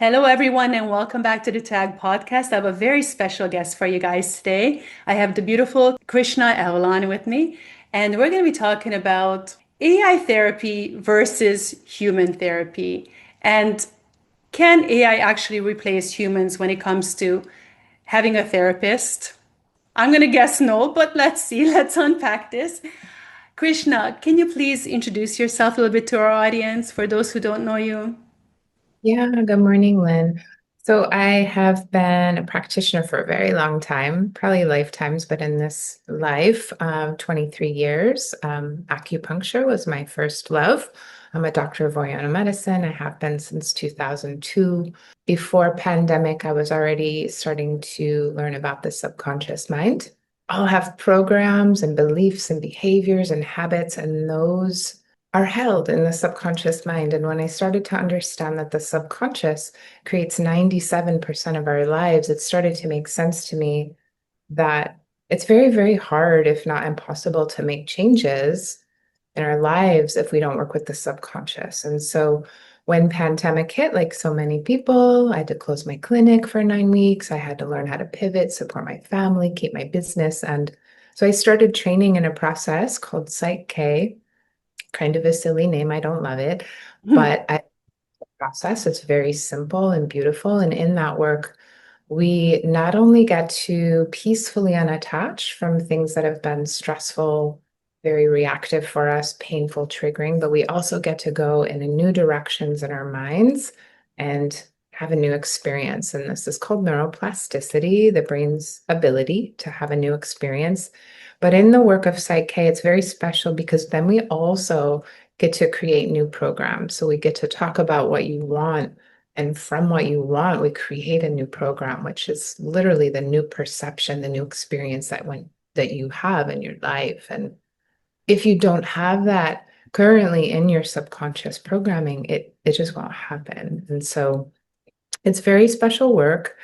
Hello, everyone, and welcome back to the Tag Podcast. I have a very special guest for you guys today. I have the beautiful Krishna Avalon with me, and we're going to be talking about AI therapy versus human therapy. And can AI actually replace humans when it comes to having a therapist? I'm going to guess no, but let's see. Let's unpack this. Krishna, can you please introduce yourself a little bit to our audience for those who don't know you? Yeah, good morning, Lynn. So I have been a practitioner for a very long time, probably lifetimes, but in this life, 23 years. Acupuncture was my first love. I'm a doctor of Oriental medicine. I have been since 2002. Before pandemic, I was already starting to learn about the subconscious mind. I'll have programs and beliefs and behaviors and habits, and those are held in the subconscious mind. And when I started to understand that the subconscious creates 97% of our lives, it started to make sense to me that it's very, very hard, if not impossible, to make changes in our lives if we don't work with the subconscious. And so when pandemic hit, like so many people, I had to close my clinic for 9 weeks. I had to learn how to pivot, support my family, keep my business. And so I started training in a process called Psych-K, kind of a silly name. I don't love it, but I process. It's very simple and beautiful. And in that work, we not only get to peacefully unattach from things that have been stressful, very reactive for us, painful, triggering, but we also get to go in a new directions in our minds and have a new experience. And this is called neuroplasticity, the brain's ability to have a new experience. But in the work of Psych-K, it's very special because then we also get to create new programs. So we get to talk about what you want. And from what you want, we create a new program, which is literally the new perception, the new experience that you have in your life. And if you don't have that currently in your subconscious programming, it just won't happen. And so it's very special work.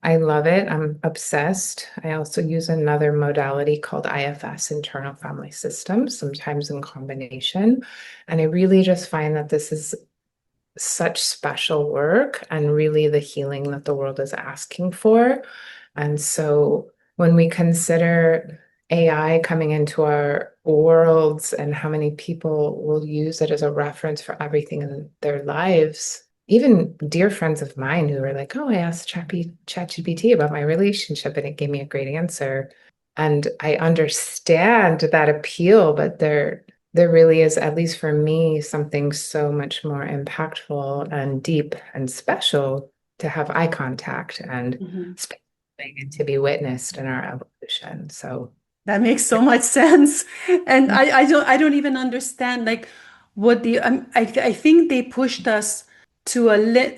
I love it. I'm obsessed. I also use another modality called IFS, internal family systems, sometimes in combination. And I really just find that this is such special work and really the healing that the world is asking for. And so when we consider AI coming into our worlds and how many people will use it as a reference for everything in their lives, even dear friends of mine who are like, oh, I asked ChatGPT about my relationship and it gave me a great answer. And I understand that appeal, but there really is, at least for me, something so much more impactful and deep and special to have eye contact and Mhm. space and to be witnessed in our evolution. So, That makes so much sense. And I don't even understand like what the I think they pushed us to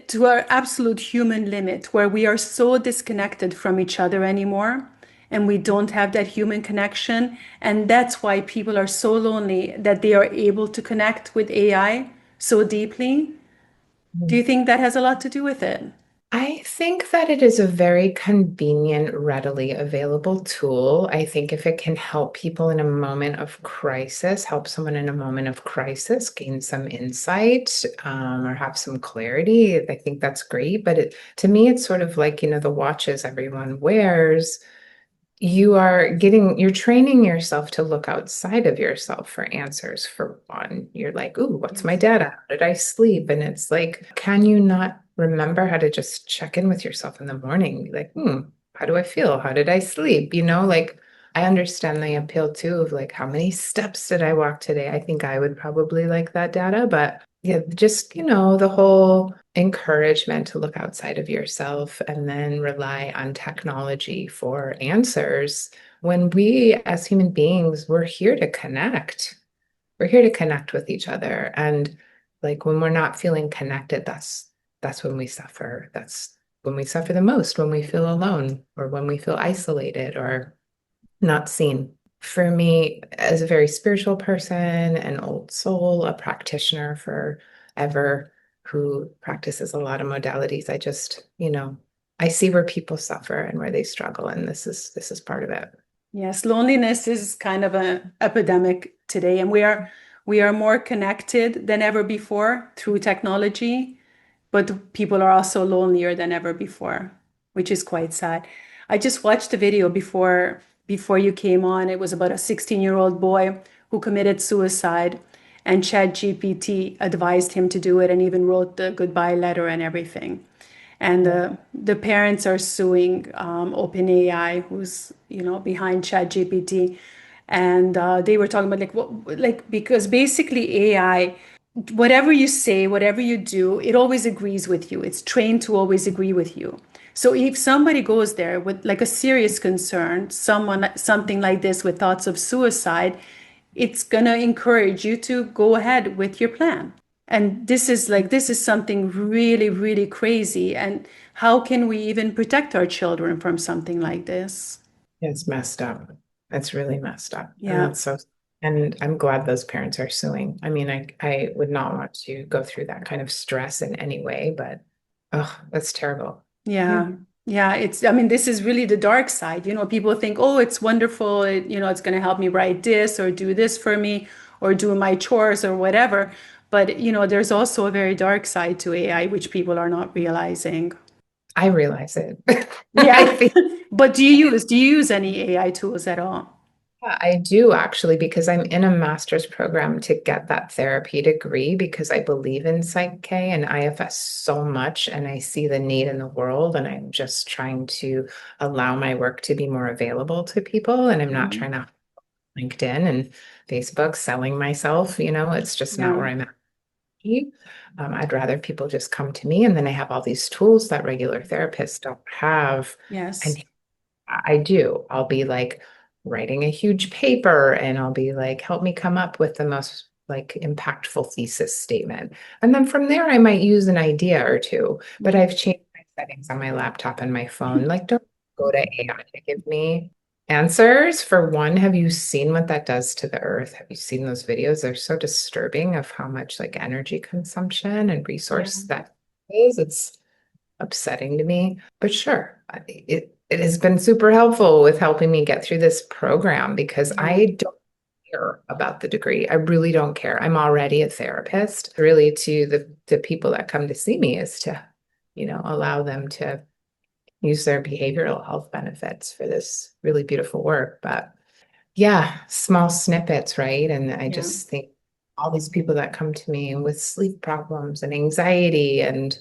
to our absolute human limit where we are so disconnected from each other anymore and we don't have that human connection, and that's why people are so lonely that they are able to connect with AI so deeply. Do you think that has a lot to do with it? I think that it is a very convenient, readily available tool. I think if it can help people in a moment of crisis, help someone in a moment of crisis gain some insight, or have some clarity, I think that's great. But to me, it's sort of like, the watches everyone wears. You're training yourself to look outside of yourself for answers. For one, you're like, ooh, what's my Yes. data? How did I sleep? And it's like, can you not remember how to just check in with yourself in the morning? Be like, how do I feel? How did I sleep? Like, I understand the appeal too of like, how many steps did I walk today? I think I would probably like that data, but yeah, just, the whole encouragement to look outside of yourself and then rely on technology for answers. When we as human beings, we're here to connect. We're here to connect with each other. And like when we're not feeling connected, that's when we suffer. That's when we suffer the most, when we feel alone or when we feel isolated or not seen. For me, as a very spiritual person, an old soul, a practitioner forever who practices a lot of modalities, I just, I see where people suffer and where they struggle, and this is part of it. Yes, loneliness is kind of an epidemic today, and we are more connected than ever before through technology. but people are also lonelier than ever before, which is quite sad. I just watched a video before you came on. It was about a 16-year-old boy who committed suicide, and ChatGPT advised him to do it and even wrote the goodbye letter and everything. And the parents are suing OpenAI, who's behind ChatGPT, and they were talking about like what like because basically AI, whatever you say, whatever you do, it always agrees with you. It's trained to always agree with you. So if somebody goes there with like a serious concern, something like this with thoughts of suicide, it's gonna encourage you to go ahead with your plan. And this is something really, really crazy. And how can we even protect our children from something like this? It's messed up. It's really messed up. And Yeah. that's so, and I'm glad those parents are suing. I mean, I would not want to go through that kind of stress in any way, but oh, that's terrible. Yeah. Yeah. Yeah, I mean, this is really the dark side. People think, oh, it's wonderful. It's going to help me write this or do this for me or do my chores or whatever. But, there's also a very dark side to AI, which people are not realizing. I realize it. I Yeah. think But do you use any AI tools at all? I do actually, because I'm in a master's program to get that therapy degree because I believe in Psych-K and IFS so much and I see the need in the world and I'm just trying to allow my work to be more available to people and I'm not Mhm. trying to LinkedIn and Facebook selling myself, it's just not Yeah. where I'm at. I'd rather people just come to me and then I have all these tools that regular therapists don't have. Yes. And I do. I'll be like writing a huge paper and I'll be like, help me come up with the most like impactful thesis statement. And then from there, I might use an idea or two, but Mhm. I've changed my settings on my laptop and my phone. Like, don't go to AI to give me answers. For one, have you seen what that does to the earth? Have you seen those videos? They're so disturbing of how much like energy consumption and Yeah. resource that is. It's upsetting to me. But sure, it has been super helpful with helping me get through this program because Yeah. I don't care about the degree. I really don't care. I'm already a therapist. Really, to the people that come to see me is to, allow them to use their behavioral health benefits for this really beautiful work. But yeah, small snippets, right? And I Yeah. just think all these people that come to me with sleep problems and anxiety and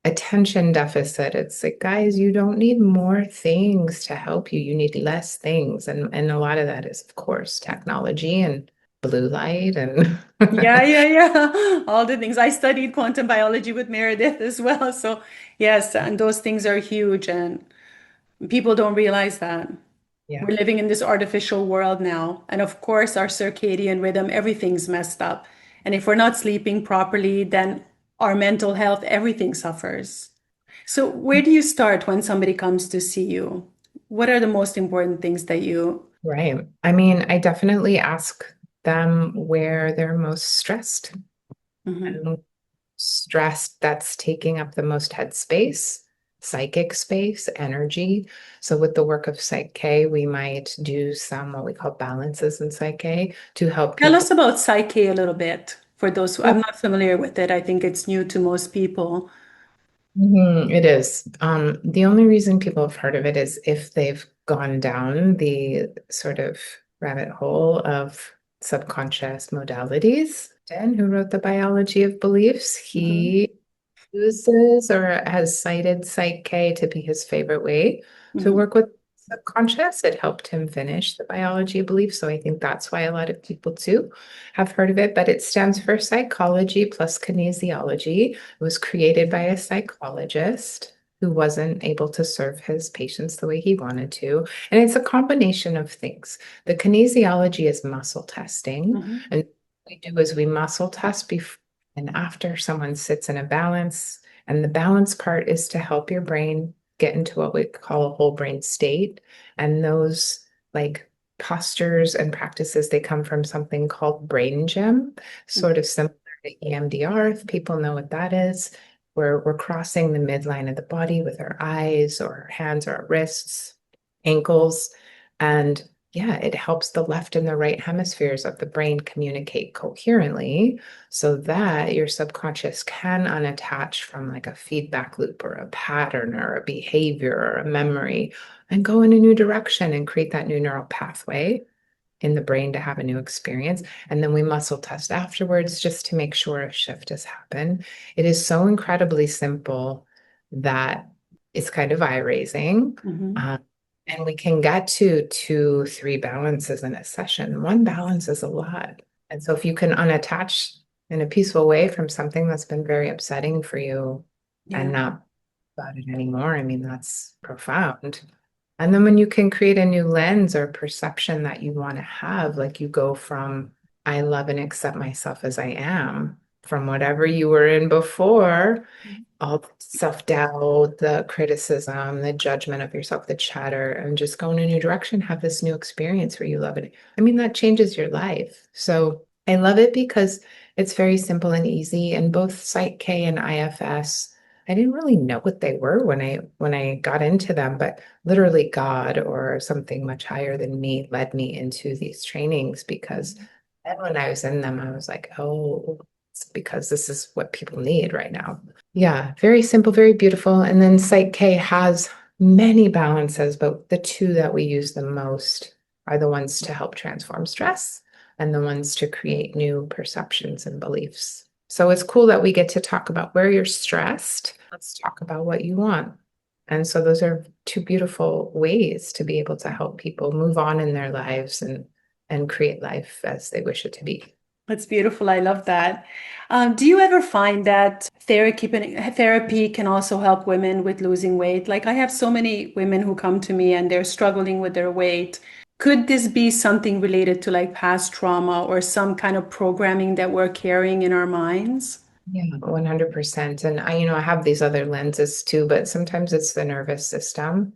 attention deficit. It's like, guys, you don't need more things to help you. You need less things. And a lot of that is, of course, technology and blue light and Yeah, yeah, yeah. All the things. I studied quantum biology with Meredith as well. So, yes, and those things are huge, and people don't realize that. yeah, We're living in this artificial world now. And of course, our circadian rhythm, everything's messed up. And if we're not sleeping properly, then our mental health, everything suffers. So, where do you start when somebody comes to see you? What are the most important things that you? right. I mean, I definitely ask them where they're most stressed Mhm. and stressed that's taking up the most headspace, psychic space, energy. So with the work of Psych-K, we might do some what we call balances in Psych-K to help Tell people. us about Psych-K a little bit for those who I'm not familiar with it. I think it's new to most people. It is. The only reason people have heard of it is if they've gone down the sort of rabbit hole of subconscious modalities. Dan, who wrote The Biology of Beliefs, Hmm. he uses or has cited Psych-K to be his favorite way to Hmm. work with subconscious. It helped him finish the biology of belief. So I think that's why a lot of people too have heard of it, but it stands for psychology plus kinesiology. It was created by a psychologist who wasn't able to serve his patients the way he wanted to. And it's a combination of things. The kinesiology is muscle testing. Hmm. And what we do is we muscle test before and after someone sits in a balance, and the balance part is to help your brain get into what we call a whole brain state. And those like postures and practices, they come from something called brain gym, sort of similar to EMDR, if people know what that is, where we're crossing the midline of the body with our eyes or our hands or our wrists, ankles. And yeah, it helps the left and the right hemispheres of the brain communicate coherently so that your subconscious can unattach from like a feedback loop or a pattern or a behavior or a memory and go in a new direction and create that new neural pathway in the brain to have a new experience. And then we muscle test afterwards just to make sure a shift has happened. It is so incredibly simple that it's kind of eye-raising. Hmm. And we can get to two, three balances in a session. One balance is a lot. And so if you can unattach in a peaceful way from something that's been very upsetting for you and Yeah. not about it anymore, I mean, that's profound. And then when you can create a new lens or perception that you want to have, like you go from, I love and accept myself as I am, from whatever you were in before, all the self-doubt, the criticism, the judgment of yourself, the chatter, and just go in a new direction, have this new experience where you love it. I mean, that changes your life. So I love it because it's very simple and easy. And both Psych-K and IFS, I didn't really know what they were when I got into them, but literally God or something much higher than me led me into these trainings because then when I was in them, I was like, oh, it's because this is what people need right now. Yeah, very simple, very beautiful. And then Psych-K has many balances, but the two that we use the most are the ones to help transform stress and the ones to create new perceptions and beliefs. So it's cool that we get to talk about where you're stressed. Let's talk about what you want. And so those are two beautiful ways to be able to help people move on in their lives and create life as they wish it to be. That's beautiful. I love that. Do you ever find that therapy can also help women with losing weight? Like I have so many women who come to me and they're struggling with their weight. Could this be something related to like past trauma or some kind of programming that we're carrying in our minds? Yeah, 100%. And I have these other lenses too, but sometimes it's the nervous system.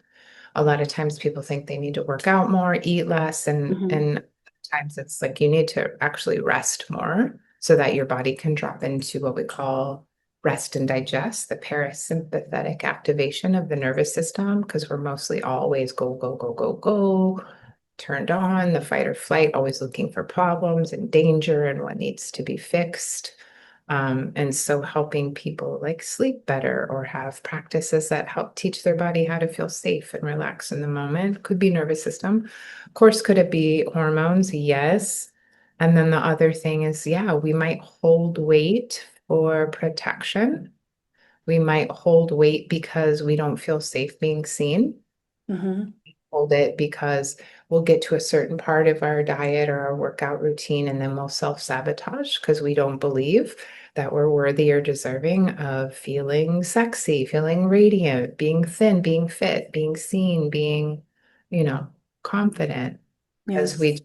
A lot of times people think they need to work out more, eat less, and Hmm. and times it's like you need to actually rest more so that your body can drop into what we call rest and digest, the parasympathetic activation of the nervous system, because we're mostly always go, go, go, go, go, turned on, the fight or flight, always looking for problems and danger and what needs to be fixed. And so helping people like sleep better or have practices that help teach their body how to feel safe and relax in the moment could be nervous system. Of course, could it be hormones? Yes. And then the other thing is, yeah, we might hold weight for protection. We might hold weight because we don't feel safe being seen. Hmm. Hold it because we'll get to a certain part of our diet or our workout routine and then we'll self-sabotage because we don't believe that we're worthy or deserving of feeling sexy, feeling radiant, being thin, being fit, being seen, being, you know, confident because Yes. we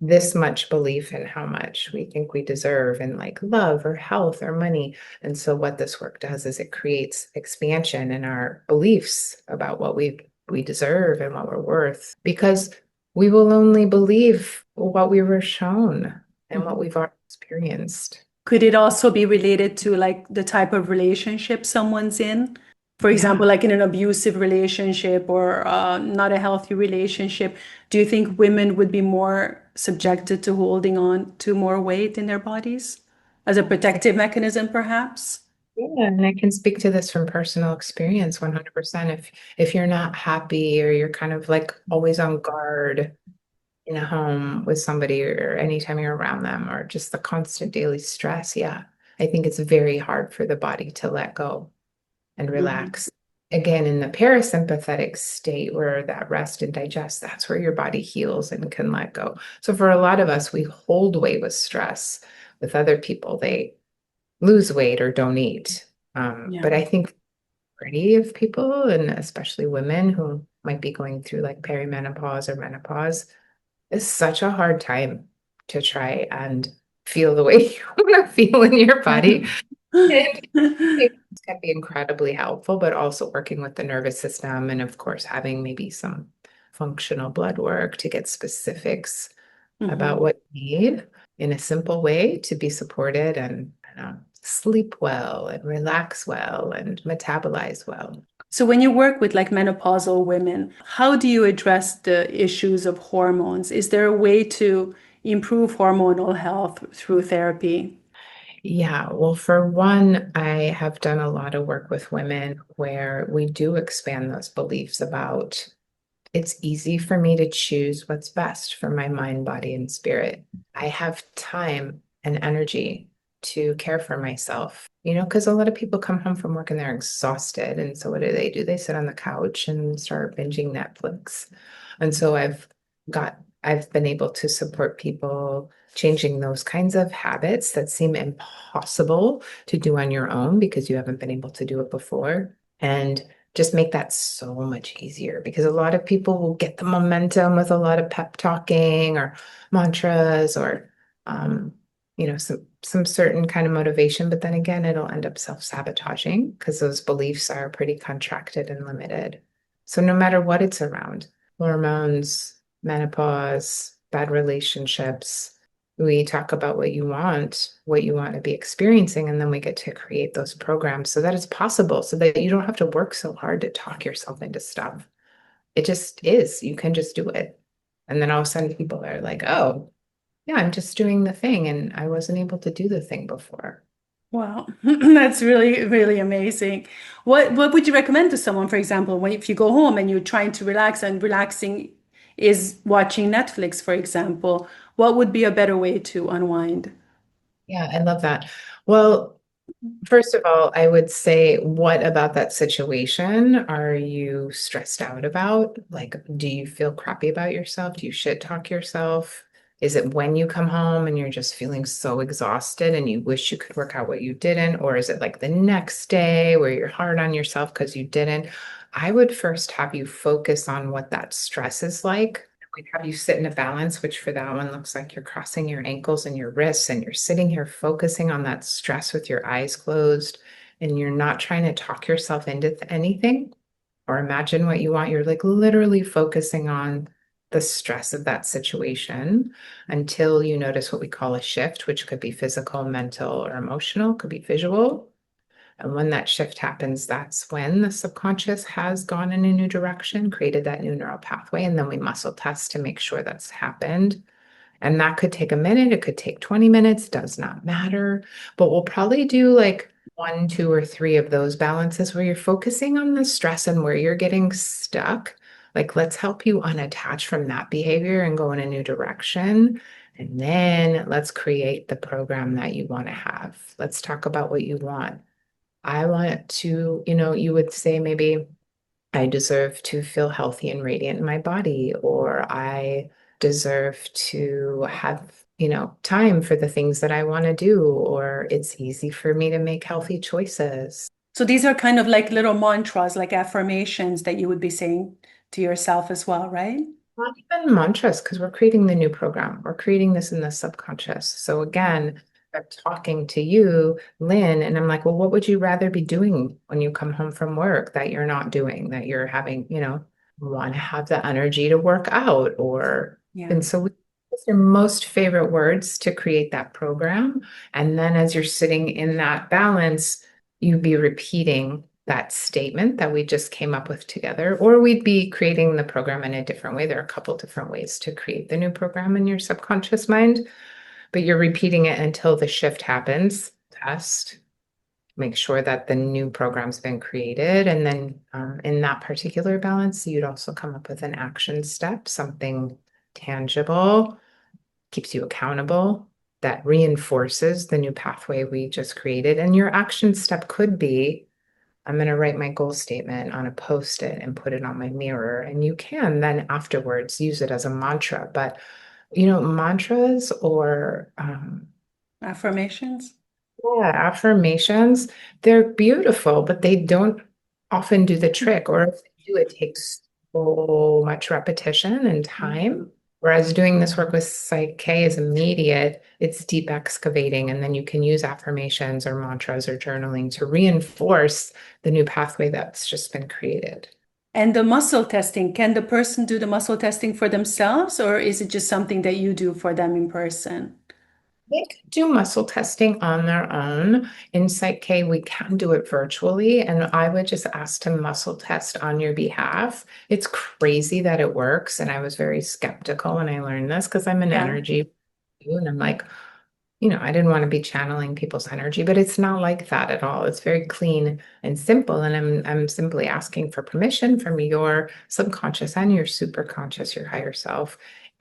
this much belief in how much we think we deserve in like love or health or money. And so what this work does is it creates expansion in our beliefs about what we deserve and what we're worth because we will only believe what we were shown and what Mhm. we've already experienced. Could it also be related to like the type of relationship someone's in? For example, Yeah. like in an abusive relationship or not a healthy relationship, do you think women would be more subjected to holding on to more weight in their bodies as a protective mechanism, perhaps? Yeah, and I can speak to this from personal experience 100%. If you're not happy or you're kind of like always on guard in a home with somebody or anytime you're around them or just the constant daily stress, yeah, I think it's very hard for the body to let go and Mhm. relax. Again, in the parasympathetic state where that rest and digest, that's where your body heals and can let go. So for a lot of us, we hold weight with stress. With other people, they lose weight or don't eat. Yeah. But I think pretty of people, and especially women who might be going through like perimenopause or menopause, is such a hard time to try and feel the way you want to feel in your body. And it can be incredibly helpful, but also working with the nervous system and, of course, having maybe some functional blood work to get specifics about Mhm. what you need in a simple way to be supported and sleep well and relax well and metabolize well. So when you work with like menopausal women, how do you address the issues of hormones? Is there a way to improve hormonal health through therapy? Yeah, well, for one, I have done a lot of work with women where we do expand those beliefs about it's easy for me to choose what's best for my mind, body, and spirit. I have time and energy to care for myself, because a lot of people come home from work and they're exhausted. And so what do? They sit on the couch and start binging Netflix. And so I've been able to support people changing those kinds of habits that seem impossible to do on your own because you haven't been able to do it before. And just make that so much easier because a lot of people will get the momentum with a lot of pep talking or mantras or um, some certain kind of motivation, but then again, it'll end up self-sabotaging because those beliefs are pretty contracted and limited. So no matter what it's around, hormones, menopause, bad relationships, we talk about what you want to be experiencing, and then we get to create those programs so that it's possible, so that you don't have to work so hard to talk yourself into stuff. It just is. You can just do it. And then all of a sudden people are like, oh, yeah, I'm just doing the thing, and I wasn't able to do the thing before. Wow, that's really, really amazing. What would you recommend to someone, for example, when if you go home and you're trying to relax and relaxing is watching Netflix, for example, what would be a better way to unwind? Yeah, I love that. Well, first of all, I would say, what about that situation are you stressed out about? Like, do you feel crappy about yourself? Do you shit talk yourself? Is it when you come home and you're just feeling so exhausted and you wish you could work out what you didn't? Or is it like the next day where you're hard on yourself because you didn't? I would first have you focus on what that stress is like. We'd have you sit in a balance, which for that one looks like you're crossing your ankles and your wrists, and you're sitting here focusing on that stress with your eyes closed, and you're not trying to talk yourself into anything or imagine what you want. You're like literally focusing on the stress of that situation until you notice what we call a shift, which could be physical, mental, or emotional, could be visual. And when that shift happens, that's when the subconscious has gone in a new direction, created that new neural pathway, and then we muscle test to make sure that's happened. And that could take a minute, it could take 20 minutes, does not matter. But we'll probably do like one, two, or three of those balances where you're focusing on the stress and where you're getting stuck. Like, let's help you unattach from that behavior and go in a new direction. And then let's create the program that you want to have. Let's talk about what you want. I want to, you would say maybe I deserve to feel healthy and radiant in my body, or I deserve to have, time for the things that I want to do, or it's easy for me to make healthy choices. So these are kind of like little mantras, like affirmations that you would be saying to yourself as well, right? Not even mantras, because we're creating the new program. We're creating this in the subconscious. So again, I'm talking to you, Lynn, and I'm like, well, what would you rather be doing when you come home from work that you're not doing, that you're having, want to have the energy to work out or, Yeah. and so we use your most favorite words to create that program. And then as you're sitting in that balance, you'd be repeating that statement that we just came up with together, or we'd be creating the program in a different way. There are a couple different ways to create the new program in your subconscious mind, but you're repeating it until the shift happens. Test, make sure that the new program's been created. And then in that particular balance, you'd also come up with an action step, something tangible, keeps you accountable, that reinforces the new pathway we just created. And your action step could be, I'm going to write my goal statement on a post-it and put it on my mirror. And you can then afterwards use it as a mantra. But, mantras or Affirmations. yeah, affirmations, they're beautiful, but they don't often do the trick. Or if they do, it takes so much repetition and time. Whereas doing this work with Psych-K is immediate, it's deep excavating, and then you can use affirmations or mantras or journaling to reinforce the new pathway that's just been created. And the muscle testing, can the person do the muscle testing for themselves, or is it just something that you do for them in person? They can do muscle testing on their own. In Psych-K, we can do it virtually, and I would just ask to muscle test on your behalf. It's crazy that it works, and I was very skeptical when I learned this because I'm an Yeah. energy, and I'm like, I didn't want to be channeling people's energy, but it's not like that at all. It's very clean and simple, and I'm simply asking for permission from your subconscious and your superconscious, your higher self.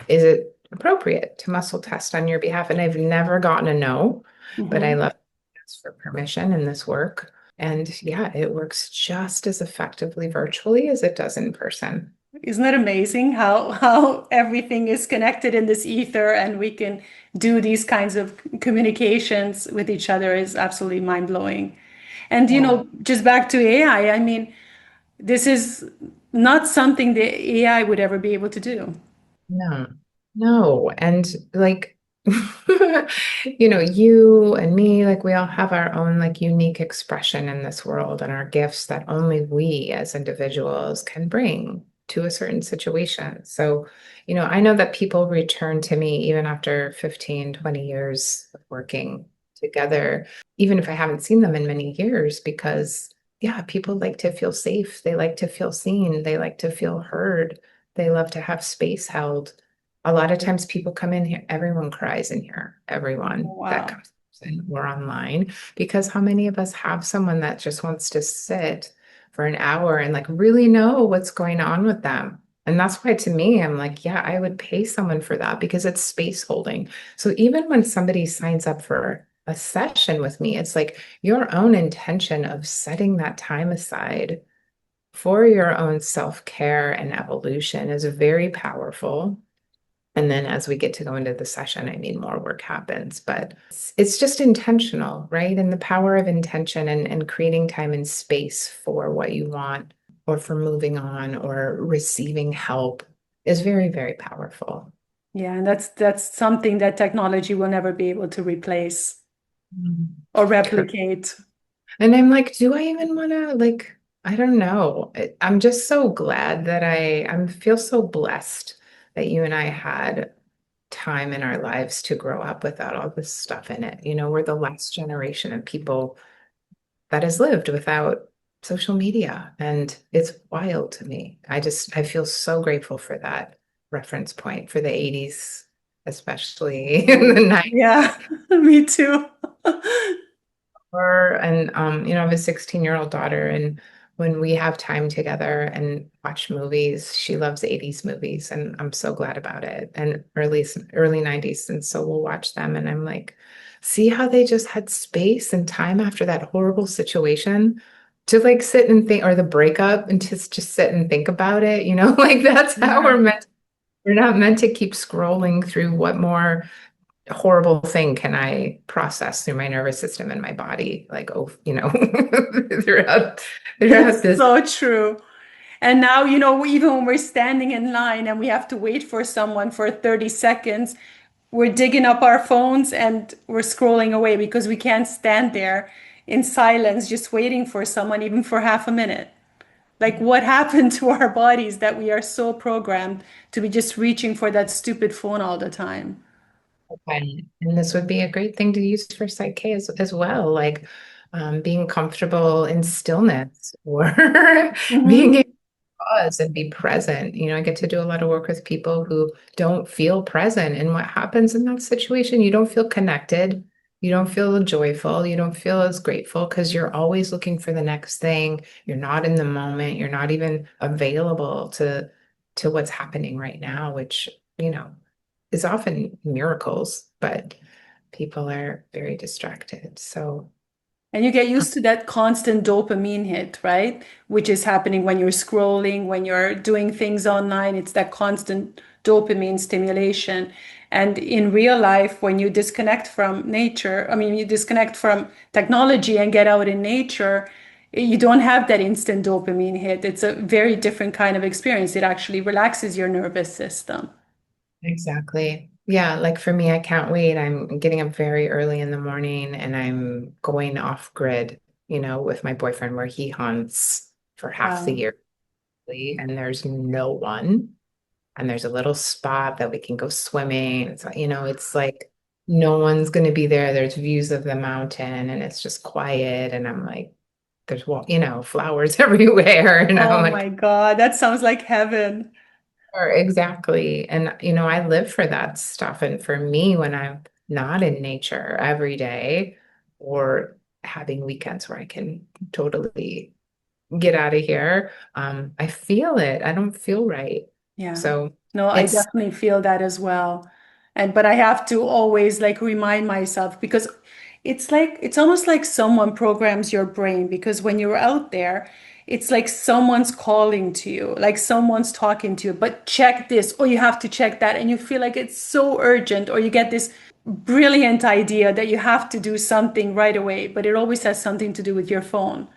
Is it appropriate to muscle test on your behalf? And I've never gotten a no, but I Hmm. love to ask for permission in this work. And yeah, it works just as effectively virtually as it does in person. Isn't it amazing how everything is connected in this ether and we can do these kinds of communications with each other is absolutely mind-blowing. And Yeah. just back to AI, I mean, this is not something the AI would ever be able to do. No, no. And like, you and me, like we all have our own like unique expression in this world and our gifts that only we as individuals can bring to a certain situation. So, I know that people return to me even after 15, 20 years of working together, even if I haven't seen them in many years, because yeah, people like to feel safe. They like to feel seen. They like to feel heard. They love to have space held. A lot of times people come in here, everyone cries in here, everyone that Wow. comes in or online, because how many of us have someone that just wants to sit for an hour and like really know what's going on with them? And that's why to me, I'm like, yeah, I would pay someone for that because it's space holding. So even when somebody signs up for a session with me, it's like your own intention of setting that time aside for your own self-care and evolution is very powerful. And then as we get to go into the session, I mean, more work happens, but it's just intentional, right? And the power of intention and creating time and space for what you want or for moving on or receiving help is very, very powerful. Yeah, and that's something that technology will never be able to replace Mm. or replicate. And I'm like, do I even want to like, I don't know. I'm just so glad that I feel so blessed that you and I had time in our lives to grow up without all this stuff in it. We're the last generation of people that has lived without social media. And it's wild to me. I feel so grateful for that reference point for the 80s, especially in the Yeah, me too. her and I have a 16-year-old daughter, and when we have time together and watch movies, she loves 80s movies, and I'm so glad about it. And early 90s, and so we'll watch them and I'm like, see how they just had space and time after that horrible situation to like sit and think, or the breakup, and just sit and think about it, like that's how Yeah. we're not meant to keep scrolling through what more horrible thing can I process through my nervous system and my body, like, oh, throughout throughout It's this. so true. And now, even when we're standing in line and we have to wait for someone for 30 seconds, we're digging up our phones and we're scrolling away because we can't stand there in silence just waiting for someone, even for half a minute. Like, what happened to our bodies that we are so programmed to be just reaching for that stupid phone all the time? And this would be a great thing to use for Psych-K as well, like being comfortable in stillness or being Hmm. able to pause and be present. I get to do a lot of work with people who don't feel present. And what happens in that situation? You don't feel connected. You don't feel joyful. You don't feel as grateful because you're always looking for the next thing. You're not in the moment. You're not even available to what's happening right now, which, is often miracles, but people are very distracted. So, And you get used to that constant dopamine hit, right? Which is happening when you're scrolling, when you're doing things online. It's that constant dopamine stimulation. And in real life, when you disconnect from nature, I mean, you disconnect from technology and get out in nature, you don't have that instant dopamine hit. It's a very different kind of experience. It actually relaxes your nervous system. exactly. Yeah, like for me, I can't wait. I'm getting up very early in the morning and I'm going off grid, with my boyfriend where he hunts for half the Wow. year, and there's no one. And there's a little spot that we can go swimming. It's like no one's going to be there. There's views of the mountain and it's just quiet. And I'm like, there's, flowers everywhere. And I'm Oh like, my God, that sounds like heaven. or exactly. And, I live for that stuff. And for me, when I'm not in nature every day or having weekends where I can totally get out of here, I feel it. I don't feel right. Yeah. So No, I it's, definitely feel that as well. And but I have to always like remind myself because it's almost like someone programs your brain because when you're out there, it's like someone's calling to you, like someone's talking to you, but check this or you have to check that and you feel like it's so urgent or you get this brilliant idea that you have to do something right away, but it always has something to do with your phone.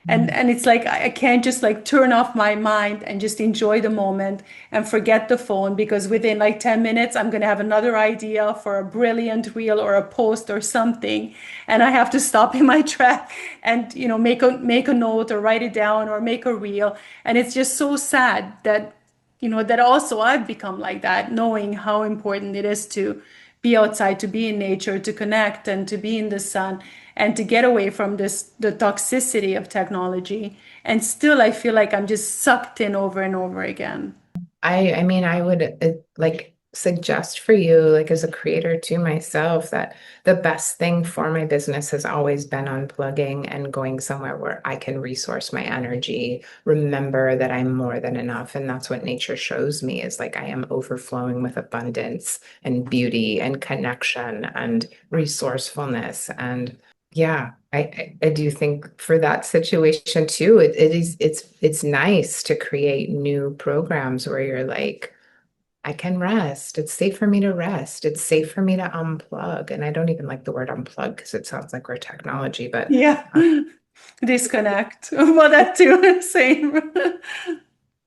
And it's like I can't just like turn off my mind and just enjoy the moment and forget the phone because within like 10 minutes I'm going to have another idea for a brilliant reel or a post or something and I have to stop in my track and make a note or write it down or make a reel and it's just so sad that that also I've become like that, knowing how important it is to be outside, to be in nature, to connect and to be in the sun and to get away from the toxicity of technology. And still, I feel like I'm just sucked in over and over again. I mean, I would like suggest for you, like as a creator to myself, that the best thing for my business has always been unplugging and going somewhere where I can resource my energy, remember that I'm more than enough. And that's what nature shows me is like I am overflowing with abundance and beauty and connection and resourcefulness. And yeah, I do think for that situation too, it's nice to create new programs where you're like, I can rest. It's safe for me to rest. It's safe for me to unplug. And I don't even like the word unplug because it sounds like we're technology, but Yeah. uh, Disconnect. Well, that too. Same.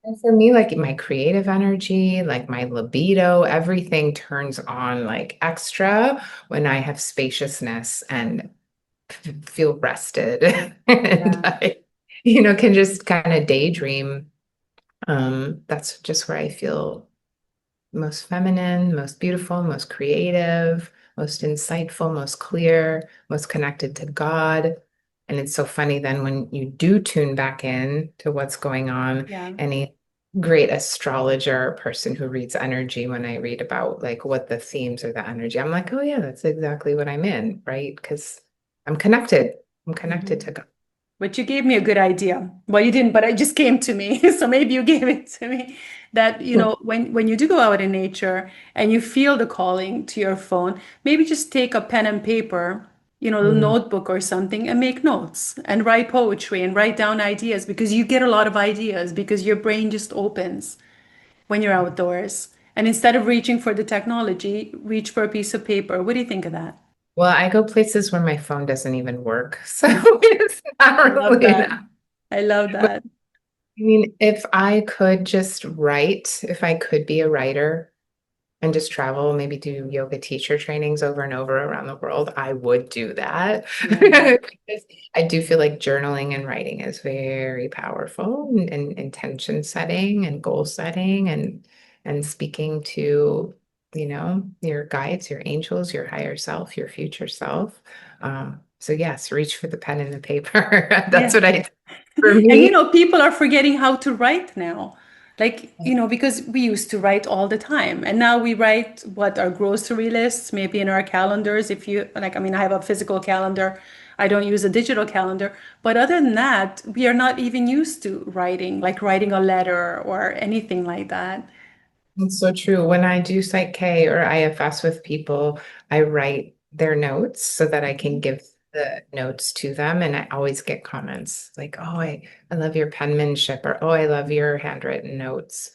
and for me, like my creative energy, like my libido, everything turns on like extra when I have spaciousness and feel rested and Yeah. I, can just kind of daydream. That's just where I feel most feminine, most beautiful, most creative, most insightful, most clear, most connected to God. And it's so funny then when you do tune back in to what's going on, Yeah. any great astrologer or person who reads energy, when I read about like what the themes are, the energy, I'm like, oh yeah, that's exactly what I'm in, right? Because I'm connected. I'm connected Mhm. to God. But you gave me a good idea. Well, you didn't, but it just came to me. So maybe you gave it to me that, when you do go out in nature and you feel the calling to your phone, maybe just take a pen and paper, a Mm. notebook or something and make notes and write poetry and write down ideas because you get a lot of ideas because your brain just opens when you're outdoors. And instead of reaching for the technology, reach for a piece of paper. What do you think of that? Well, I go places where my phone doesn't even work. So it's I not love really that. that. I love But that. I mean, if I could just write, if I could be a writer and just travel, maybe do yoga teacher trainings over and over around the world, I would do that. Yeah. Because I do feel like journaling and writing is very powerful and intention setting and goal setting and speaking to, your guides, your angels, your higher self, your future self. So yes, reach for the pen and the paper. That's Yeah. what I do for And me. people are forgetting how to write now. Like, because we used to write all the time. And now we write what our grocery lists, maybe in our calendars. If you like, I mean, I have a physical calendar. I don't use a digital calendar. But other than that, we are not even used to writing, like writing a letter or anything like that. It's so true. When I do Psych-K or IFS with people, I write their notes so that I can give the notes to them. And I always get comments like, oh, I love your penmanship or oh, I love your handwritten notes.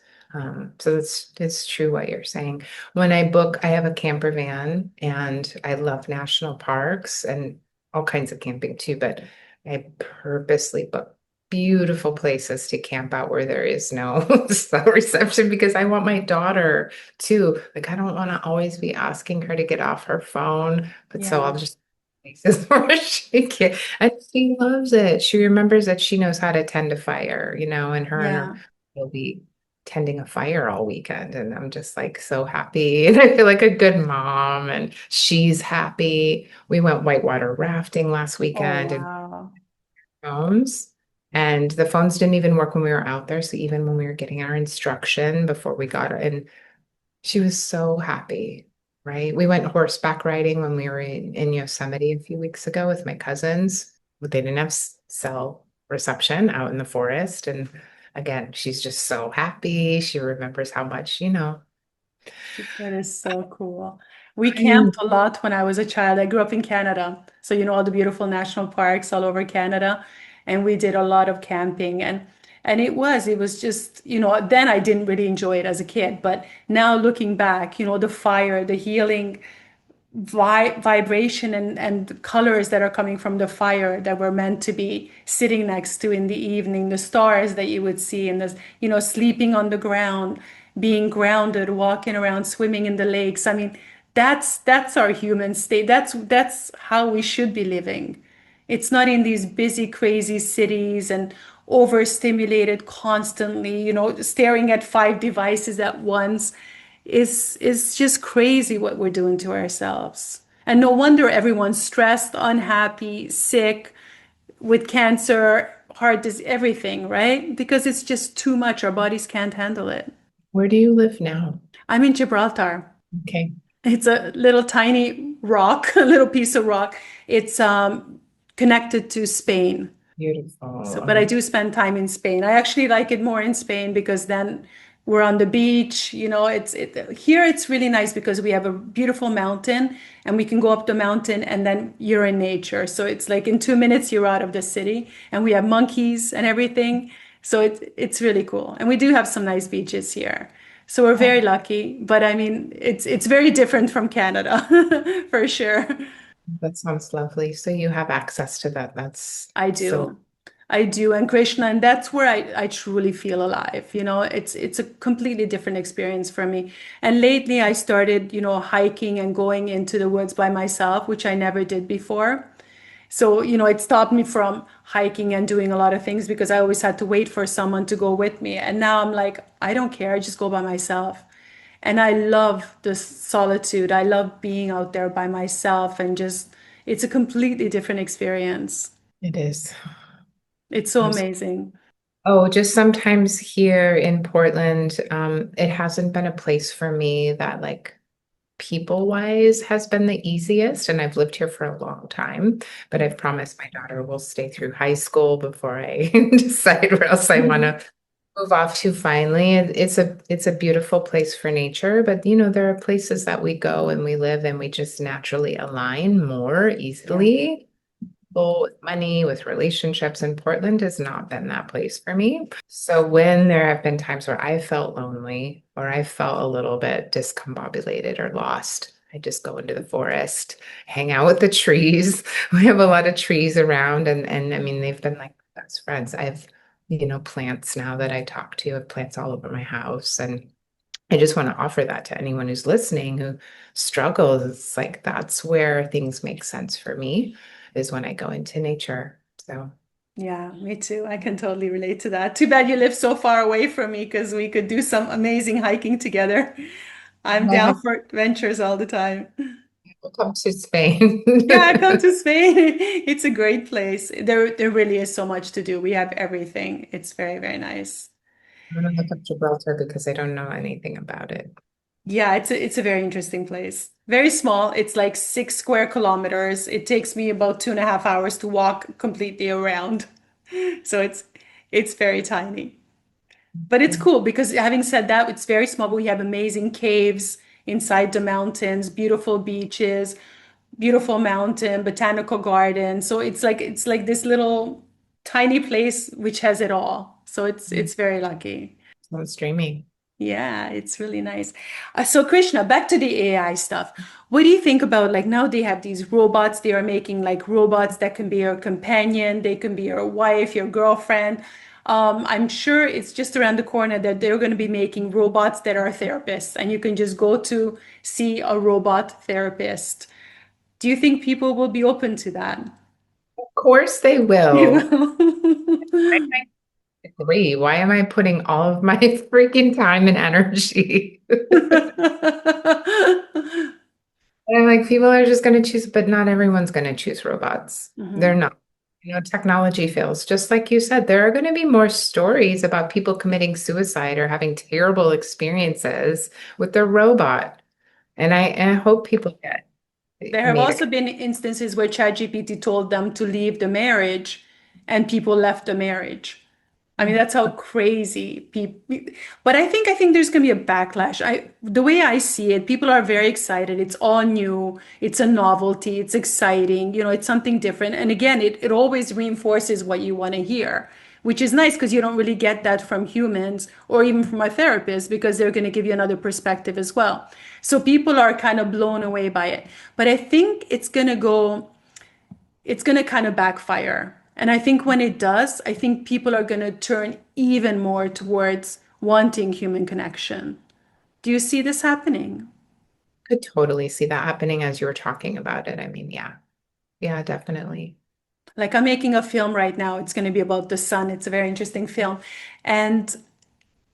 So it's true what you're saying. When I book, I have a camper van and I love national parks and all kinds of camping too, but I purposely book beautiful places to camp out where there is no cell reception because I want my daughter too. Like I don't want to always be asking her to get off her phone, but so Yeah. I'll just places where she can and she loves it. She remembers that she knows how to tend a fire, and her Yeah. will be tending a fire all weekend. And I'm just like so happy. And I feel like a good mom, and she's happy. We went whitewater rafting last Oh, weekend and wow. phones. And the phones didn't even work when we were out there. So even when we were getting our instruction before we got in, she was so happy, right? We went horseback riding when we were in Yosemite a few weeks ago with my cousins. But they didn't have cell reception out in the forest. And again, she's just so happy. She remembers how much, That is so cool. We I camped a lot when I was a child. I grew up in Canada, so you know all the beautiful national parks all over Canada, and we did a lot of camping and it was just, then I didn't really enjoy it as a kid, but now looking back, the fire, the healing vibration and colors that are coming from the fire that we're meant to be sitting next to in the evening, the stars that you would see, and this, sleeping on the ground, being grounded, walking around, swimming in the lakes. I mean, that's our human state. That's how we should be living. It's not in these busy, crazy cities and overstimulated constantly, staring at five devices at once is just crazy what we're doing to ourselves. And no wonder everyone's stressed, unhappy, sick, with cancer, heart disease, everything, right? Because it's just too much. Our bodies can't handle it. Where do you live now? I'm in Gibraltar. Okay, It's a little tiny rock, a little piece of rock. It's connected to Spain. So, beautiful. but I do spend time in Spain. I actually like it more in Spain because then we're on the beach. Here it's really nice because we have a beautiful mountain and we can go up the mountain and then you're in nature. So it's like in 2 minutes you're out of the city and we have monkeys and everything. So it's really cool. And we do have some nice beaches here. So we're very Oh, lucky, but I mean it's very different from Canada for sure. that sounds lovely. So you have access to that. That's I so do. I do. And Krishna, and that's where I truly feel alive. It's a completely different experience for me. And lately I started, hiking and going into the woods by myself, which I never did before. So, it stopped me from hiking and doing a lot of things because I always had to wait for someone to go with me. And now I'm like, I don't care. I just go by myself. And I love the solitude. I love being out there by myself and just, it's a completely different experience. it is. It's so I'm amazing. Oh, just sometimes here in Portland, it hasn't been a place for me that like people wise has been the easiest. And I've lived here for a long time, but I've promised my daughter will stay through high school before I decide where else I want to move off to finally. It's a beautiful place for nature, but there are places that we go and we live and we just naturally align more Yeah, easily people with money, with relationships, and Portland has not been that place for me. So when there have been times where I felt lonely or I felt a little bit discombobulated or lost, I just go into the forest, hang out with the trees. We have a lot of trees around and I mean they've been like best friends. I have, plants now that I talk to. I have plants all over my house. And I just want to offer that to anyone who's listening who struggles. It's like that's where things make sense for me is when I go into nature. So yeah, me too. I can totally relate to that. Too bad you live so far away from me because we could do some amazing hiking together. I'm I down have for adventures all the time. to come to Spain. Yeah, come to Spain. It's a great place. There really is so much to do. We have everything. It's very, very nice. I'm gonna look up Gibraltar because I don't know anything about it. Yeah, it's a very interesting place. Very small. It's like 6 square kilometers. It takes me about 2.5 hours to walk completely around. So it's very tiny. But it's Okay. cool because having said that, it's very small, but we have amazing caves inside the mountains, beautiful beaches, beautiful mountain, botanical garden. So it's like this little tiny place which has it all. So it's very lucky. Sounds dreamy. Yeah, it's really nice. So Krishna, back to the AI stuff. What do you think about like now they have these robots, they are making like robots that can be your companion, they can be your wife, your girlfriend. I'm sure it's just around the corner that they're going to be making robots that are therapists and you can just go to see a robot therapist. Do you think people will be open to that? Of course they You will. will. agree. Why am I putting all of my freaking time and energy? And I'm like, people are just going to choose, but not everyone's going to choose robots. They're Mhm. not. Technology fails. Just like you said, there are going to be more stories about people committing suicide or having terrible experiences with their robot. And I hope people get There have made a also been instances where ChatGPT told them to leave the marriage and people left the marriage. I mean, that's how crazy people, but I think there's going to be a backlash. The way I see it, people are very excited. It's all new. It's a novelty. It's exciting. It's something different. And again, it always reinforces what you want to hear, which is nice because you don't really get that from humans or even from a therapist because they're going to give you another perspective as well. So people are kind of blown away by it. But I think it's going to kind of backfire. And I think when it does, I think people are going to turn even more towards wanting human connection. Do you see this happening? could totally see that happening as you were talking about it. I mean, yeah, yeah, definitely. Like I'm making a film right now. It's going to be about the sun. It's a very interesting film. And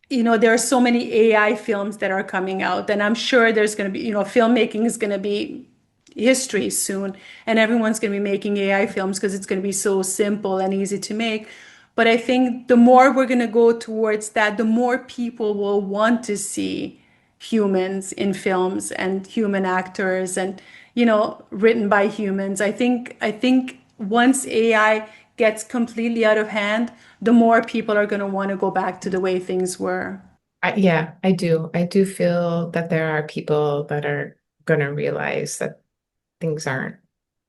there are so many AI films that are coming out, and I'm sure there's going to be, filmmaking is going to be history soon, and everyone's going to be making AI films because it's going to be so simple and easy to make. But I think the more we're going to go towards that, the more people will want to see humans in films and human actors and, written by humans. I think once AI gets completely out of hand, the more people are going to want to go back to the way things were. Yeah, I do. I do feel that there are people that are going to realize that things aren't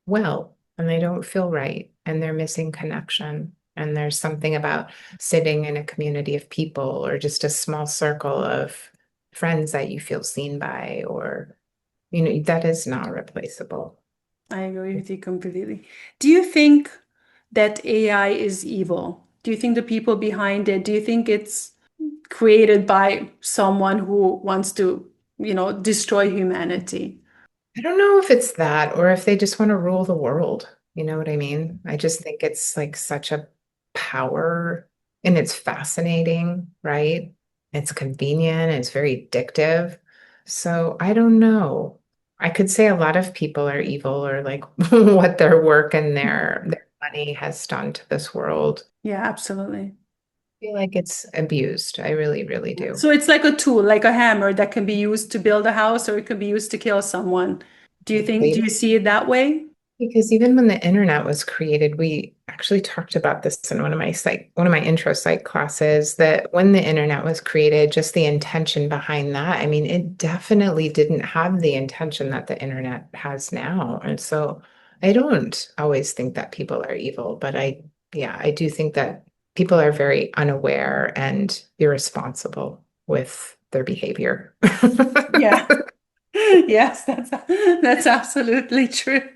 well and they don't feel right and they're missing connection. And there's something about sitting in a community of people or just a small circle of friends that you feel seen by, or, that is not replaceable. I agree with you completely. Do you think that AI is evil? Do you think the people behind it, do you think it's created by someone who wants to, destroy humanity? I don't know if it's that or if they just want to rule the world. You know what I mean? I just think it's like such a power and it's fascinating, right? It's convenient, it's very addictive. So I don't know. I could say a lot of people are evil or like what their work and their money has done to this world. Yeah, absolutely. I feel like it's abused. I really, really Yeah. do. So it's like a tool, like a hammer that can be used to build a house or it can be used to kill someone. Do you see it that way? Because even when the internet was created, we actually talked about this in one of my intro psych classes, that when the internet was created, just the intention behind that, I mean, it definitely didn't have the intention that the internet has now. And so I don't always think that people are evil, but yeah, I do think that people are very unaware and irresponsible with their behavior. Yeah. Yes, that's absolutely true.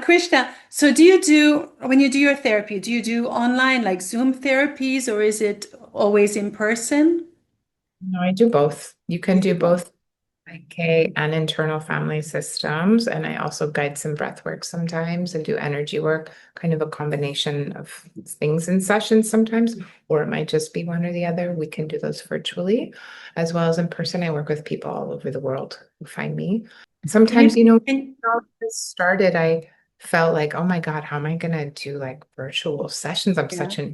Krishna, so when you do your therapy, do you do online like Zoom therapies or is it always in person? No, I do both. You can You do do both. both Psych-K and internal family systems. And I also guide some breath work sometimes and do energy work, kind of a combination of things in sessions sometimes, or it might just be one or the other. We can do those virtually as well as in person. I work with people all over the world who find me. Can you, Sometimes, can, when all this started, I felt like, oh my God, how am I going to do like virtual sessions? I'm yeah, such an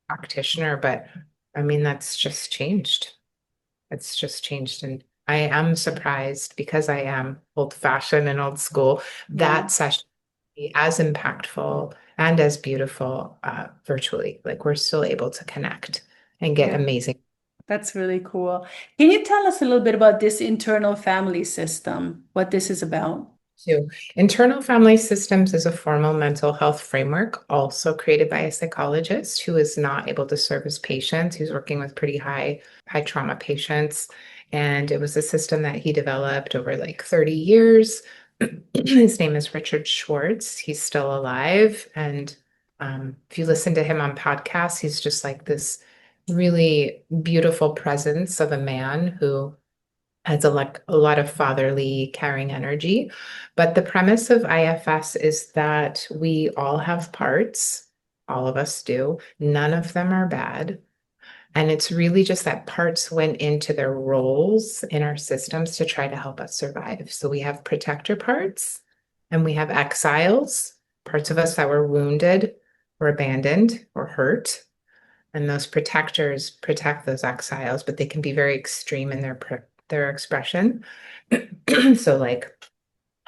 practitioner, but I mean, that's just changed. It's just changed. And I am surprised because I am old fashioned and old school, yeah, that session be as impactful and as beautiful virtually. Like we're still able to connect and get yeah. amazing. That's really cool. Can you tell us a little bit about this internal family system, what this is about? Too. Internal family systems is a formal mental health framework, also created by a psychologist who is not able to service patients, who's working with pretty high trauma patients. And it was a system that he developed over like 30 years. His name is Richard Schwartz. He's still alive. And if you listen to him on podcasts, he's just like this really beautiful presence of a man who has a lot of fatherly, caring energy. But the premise of IFS is that we all have parts All of us do. None of them are bad. And it's really just that parts went into their roles in our systems to try to help us survive. So we have protector parts and we have exiles, parts of us that were wounded or abandoned or hurt. And those protectors protect those exiles, but they can be very extreme in their expression. So like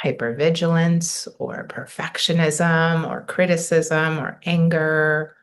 hypervigilance or perfectionism or criticism or anger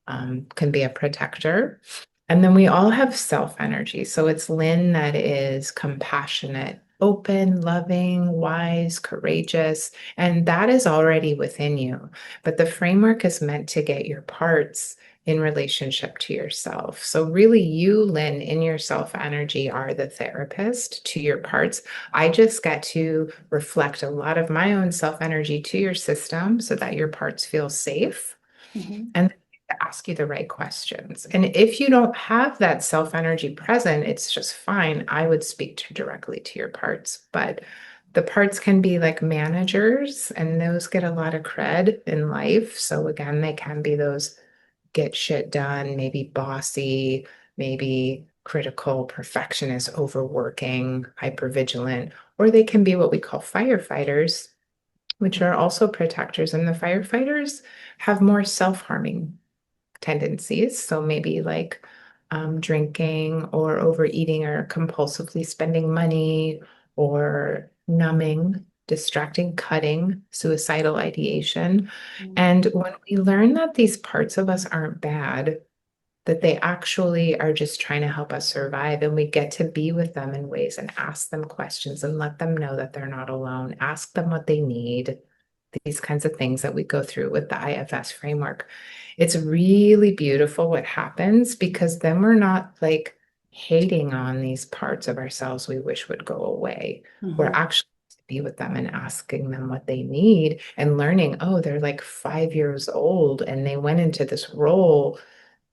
can be a protector. And then we all have self energy. So it's Lynn that is compassionate, open, loving, wise, courageous, and that is already within you. But the framework is meant to get your parts in relationship to yourself. So really you, Lynn, in your self energy are the therapist to your parts. I just get to reflect a lot of my own self energy to your system so that your parts feel safe Mhm. and to ask you the right questions. And if you don't have that self energy present, it's just fine. I would speak directly to your parts, but the parts can be like managers, and those get a lot of cred in life. So again, they can be those get shit done, maybe bossy, maybe critical, perfectionist, overworking, hypervigilant, or they can be what we call firefighters, which are also protectors. And the firefighters have more self-harming tendencies. So maybe like drinking or overeating or compulsively spending money or numbing, distracting, cutting, suicidal ideation. And when we learn that these parts of us aren't bad, that they actually are just trying to help us survive, and we get to be with them in ways and ask them questions and let them know that they're not alone, ask them what they need, these kinds of things that we go through with the IFS framework. It's really beautiful what happens because then we're not like hating on these parts of ourselves we wish would go away. We're Mhm. actually to be with them and asking them what they need and learning, oh, they're like 5 years old and they went into this role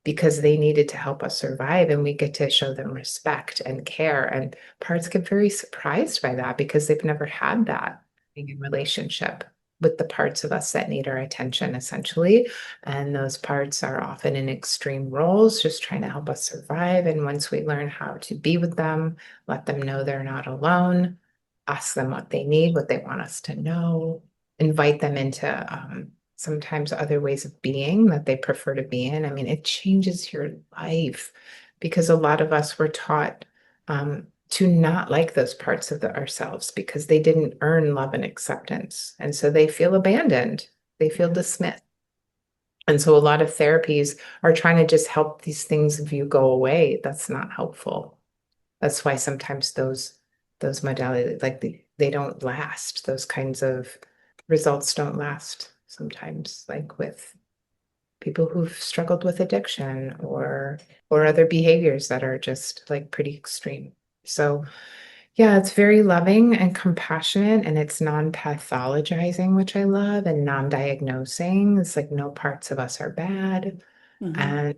because they needed to help us survive, and we get to show them respect and care. And parts get very surprised by that because they've never had that being in relationship with the parts of us that need our attention, essentially. And those parts are often in extreme roles, just trying to help us survive. And once we learn how to be with them, let them know they're not alone, ask them what they need, what they want us to know, invite them into sometimes other ways of being that they prefer to be in. I mean, it changes your life because a lot of us were taught to not like those parts of ourselves because they didn't earn love and acceptance. And so they feel abandoned, they feel Yeah. dismissed. And so a lot of therapies are trying to just help these things of you go away. That's not helpful. That's why sometimes those modalities they don't last. Those kinds of results don't last sometimes, like with people who've struggled with addiction or other behaviors that are just like pretty extreme. So yeah, it's very loving and compassionate and it's non-pathologizing, which I love, and non-diagnosing. It's like no parts of us are bad Mhm. and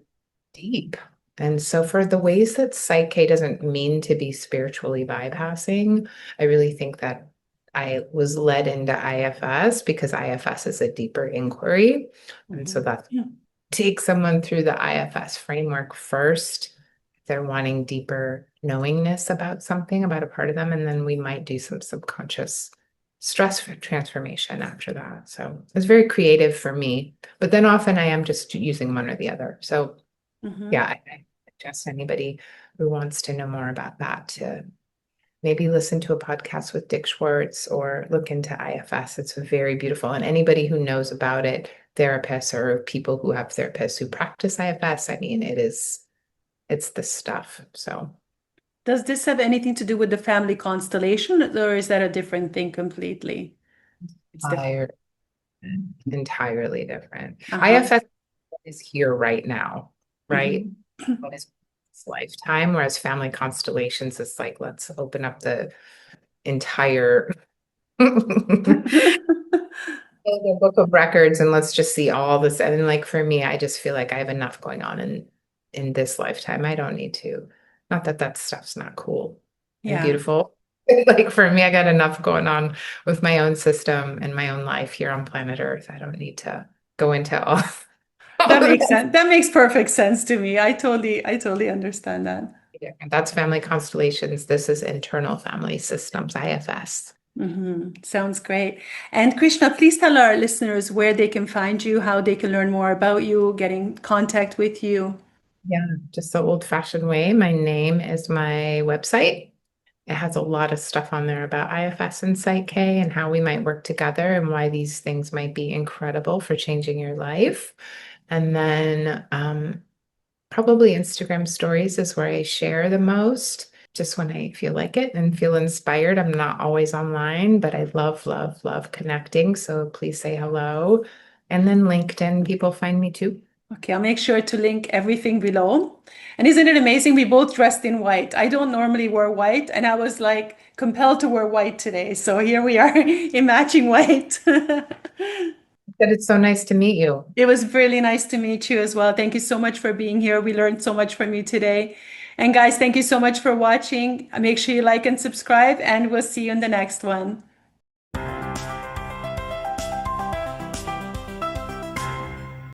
deep. And so, for the ways that Psych-K doesn't mean to be spiritually bypassing, I really think that I was led into IFS because IFS is a deeper inquiry. And so Mhm. that Yeah. take someone through the IFS framework first. If they're wanting deeper knowingness about something, about a part of them, and then we might do some subconscious stress transformation after that. So it's very creative for me. But then often I am just using one or the other. So yeah, Mhm. I suggest anybody who wants to know more about that to maybe listen to a podcast with Dick Schwartz or look into IFS. It's very beautiful. And anybody who knows about it, therapists or people who have therapists who practice IFS, I mean, it's the stuff. So Does this have anything to do with the family constellation, or is that a different thing completely? It's different. entire, entirely different. Uh-huh. IFS is here right now, right? Mhm. What is this lifetime? Whereas family constellations is like, let's open up the entire the book of records and let's just see all this. And like for me, I just feel like I have enough going on in this lifetime. I don't need to. Not that that stuff's not cool and Yeah. beautiful. Like for me, I got enough going on with my own system and my own life here on planet Earth. I don't need to go into all That makes sense. That makes perfect sense to me. I totally understand that. Yeah, that's family constellations. This is internal family systems, IFS. Sounds great. And Krishna, please tell our listeners where they can find you, how they can learn more about you, get in contact with you. Yeah, just the old-fashioned way. My name is my website. It has a lot of stuff on there about IFS and Psych-K and how we might work together and why these things might be incredible for changing your life. And then probably Instagram stories is where I share the most, just when I feel like it and feel inspired. I'm not always online, but I love, love, love connecting. So please say hello. And then LinkedIn, people find me too. Okay, I'll make sure to link everything below. And isn't it amazing? We both dressed in white. I don't normally wear white, and I was like compelled to wear white today. So here we are in matching white. But it's so nice to meet you. It was really nice to meet you as well. Thank you so much for being here. We learned so much from you today. And guys, thank you so much for watching. Make sure you like and subscribe, and we'll see you in the next one.